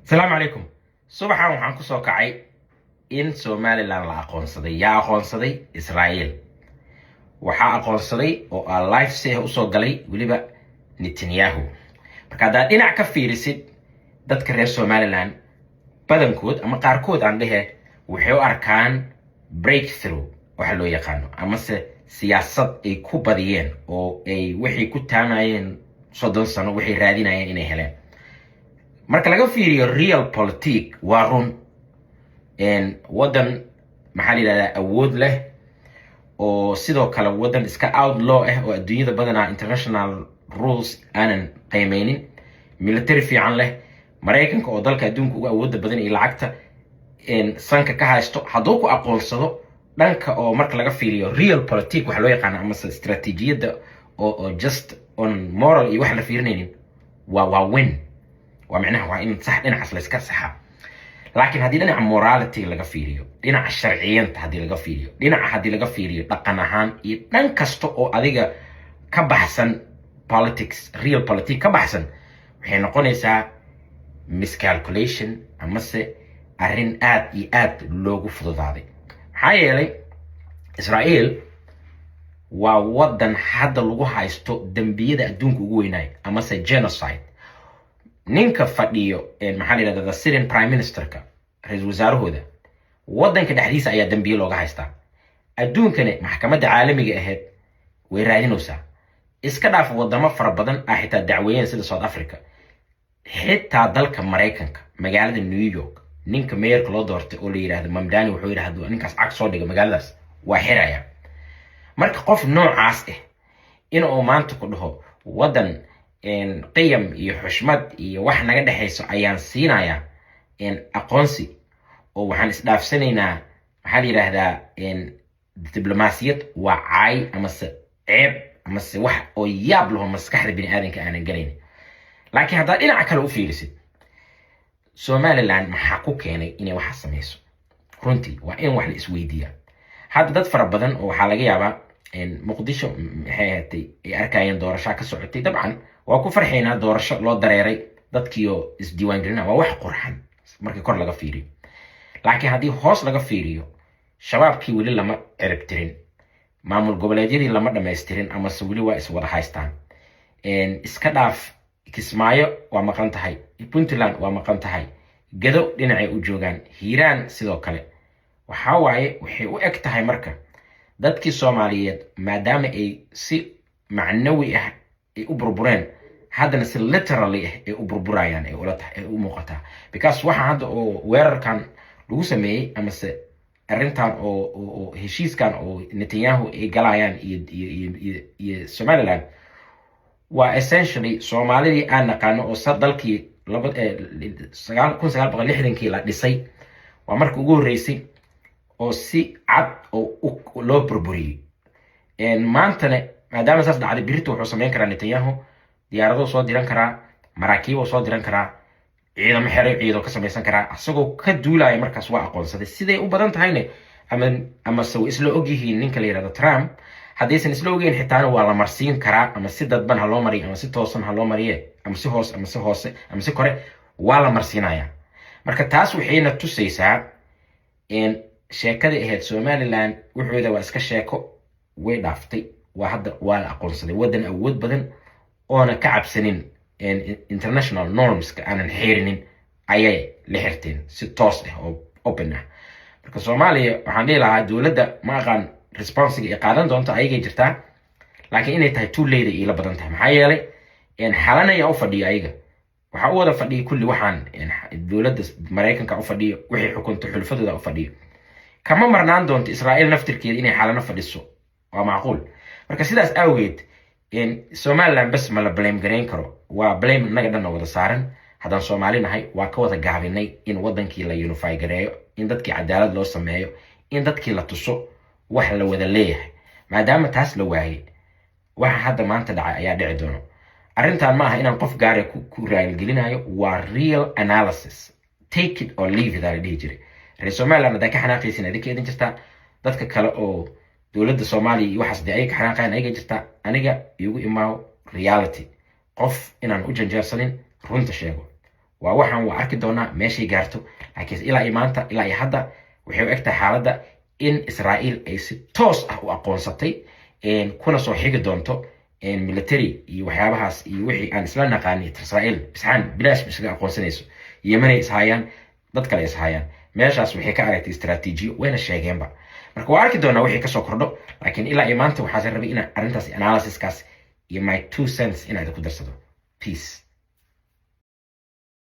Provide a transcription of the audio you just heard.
السلام عليكم. subaxan waxaan ku soo kacay in Somaliland la aqoonsaday. yaa aqoonsaday Israel. waxaa aqoonsaday oo live see u soo galay waliba Netanyahu. marka hadaad dhinac ka fiirisid dadka reer Somaliland badankood ama qaarkood aan dhehe waxay u arkaan breakthrough waxa loo yaqaano ama se siyaasad ay ku badiyeen oo ay wixii ku taamayeen 30 sano waxay raadinayeen inay heleen. marka laga fiiriyo real politic waa run wadan maxaa la yiraahdaa awood leh oo sidoo kale wadan iska outlaw oo adduunyada badanaa international rules aanan qiimeynin, military fiican leh, Mareykanka oo dalka adduunka ugu awoodda badan iyo lacagta sanka ka haysto hadduu ku aqoonsado dhanka oo marka laga fiiriyo real politic waxa loo yaqaan ama istiraatiijiyadda oo just on moral iyo wax la fiirinaynin waa win. ومعناها وإن صح دينا عسل إسكاسها. لكن هذه دينا morality لقى فيريو، دينا الشرعيين هذه لقى فيريو، دينا هذه لقى فيريو لقناهان ينكستو أو هذيك كبحثن politics real politics كبحثن. وحين نقول إسا miscalculation أمس أرين آد لوجو فضل هذه. هاي لي إسرائيل وودن هذا لوجو هايستو دنبية الدون كوجويناي أمس genocide. ninka fadhiyo maxaa la yiraahdaa Syrian Prime Ministerka ra'iisul wasaarahooda wadanka dhaxdiisa ayaa dambiye looga haystaa. adduunkana maxkamadda caalamiga ahayd way raadinaysaa iska dhaaf wadamo fara badan ah xitaa dacweeyeen sida South Africa, xitaa dalka Mareykanka magaalada New York ninka mayorka loo doortay oo la yiraahdo Mamdani wuxuu yiraahdaa ninkaas cag soo dhiga magaaladaas waa xiraya. marka qof noocaas in uu maanta ku dhaho wadan قيم يحشمد يوح نجد حيث أيان سينايا أقنصي وحن إسلاف سنينا حالي لهذا دبلوماسية وعي أمس عيب أمس وح أو يابله أمس كحد بني آدم كأنا جريني. لكن هذا إنا عكلوا فيرسي Somaliland محقوق يعني إني واحد سميسو كنتي وإن واحد الإسويدية هذا ده فرق بدن وحلاقي يابا مقدشو حياتي أركاين دورشة كسعودي طبعا وأكو فرحينا دورشة لو دريري dadkiyo isdiiwaan gelina waa wax qurxan markii kor laga fiiriyo. laakiin hadii hoos laga fiiriyo shabaabkii wali lama ciribtirin, maamul goboleedyadii lama dhameystirin ama wali waa is wada haystaan. iska dhaaf Kismaayo waa maqan tahay, Puntland waa maqan tahay, Gado dhinacay u joogaan, Hiiraan sidoo kale. waxa waaye waxay u eg tahay marka dadkii Soomaaliyeed maadaama ay si macnawi ah ay u burbureen haddana si literally ay u burburayaan ay ula tahay u muuqataa because waxa hadda oo weerarkan lagu sameeyay ama se arrintan oo heshiiskan oo Netanyahu ay galayaan iyo Somaliland waa essentially Soomaalidii aan naqaano oo dalkii 1960kii la dhisay waa markii ugu horeysay oo si cad oo loo burburiyay. maantana maadaama saas dhacday birito wuxuu sameyn karaa Netanyahu diyaarado soo diran karaa, maraakiib soo diran karaa, ciidamo xeray ciido ka samaysan karaa asagoo ka duulaya markaas waa aqoonsaday siday u badan tahayna ama soo isla ogyihiin ninka la yiraahdo Trump hadaysan isla ogeyn xitaa waa la marsiin karaa ama si dadban ha loo mariyo ama si toosan ha loo mariyo ama si hoos ama si hoose ama si kore waa la marsiinaya. marka taas waxayna tusaysaa sheekadii ahayd Somaliland wuxuuda waa iska sheeko way dhaaftay waa hadda waa la aqoonsaday wadan awood badan oona ka cabsanin international norms ka aanan xeerinin ayay la xirteen si toos ah oo open ah. marka Soomaaliya waxaan dhihi lahaa dawladda ma aqaan responsiga ay qaadan doonto ayay jirtaa laakiin inay tahay too late ila badan tahay maxaa yeelay xalanaya u fadhiyo ayaga waxa uu wada fadhiyo kulli waxaan dawladda Mareykanka u fadhiyo wixii xukunta xulfadooda u fadhiyo kama marnaan doonto Israa'iil naftirkeeda inay xalana fadhiso waa macquul. marka sidaas awgeed Somaliland bas ma la blame gareyn karo waa blame naga dhan wada saaran. haddaan Soomaali nahay waa ka wada gaabinay in wadankii la unify gareeyo, in dadkii cadaalad loo sameeyo, in dadkii la tuso wax la wada leeyahay. maadaama taas la waayay waxa hadda maanta dhacay ayaa dhici doono. arrintan ma aha inaan qof gaar ah ku raaligelinayo, waa real analysis, take it or leave it ala dhihi jiray. reer Somaliland haddaa ka xanaaqaysin adinka idin jirtaa, dadka kale oo dawladda Soomaaliya iyo waxaas ay ka xanaaqayaan ayaga jirtaa. aniga igu imaaw reality qof inaan u janjeersanin runta sheego waxaan waa arki doonaa meeshay gaarto laakiin ilaa imaanta ilaa hadda waxay u egtahay xaaladda in Israa'iil ay si toos ah u aqoonsatay kuna soo xigi doonto military iyo waxyaabahaas iyo wixii aan isla naqaanay Israa'iil bisxaan bilaash isaga aqoonsanayso Yemen is hayaan dad kale is hayaan meeshaas waxay ka aragtay istiraatiijiyo wayna sheegeenba marka waa arki doonaa wixii ka soo kordho laakiin ilaa imaanta waxaan rabay in arrintaas analysis kaas iyo my 2 cents inaad ku darsado peace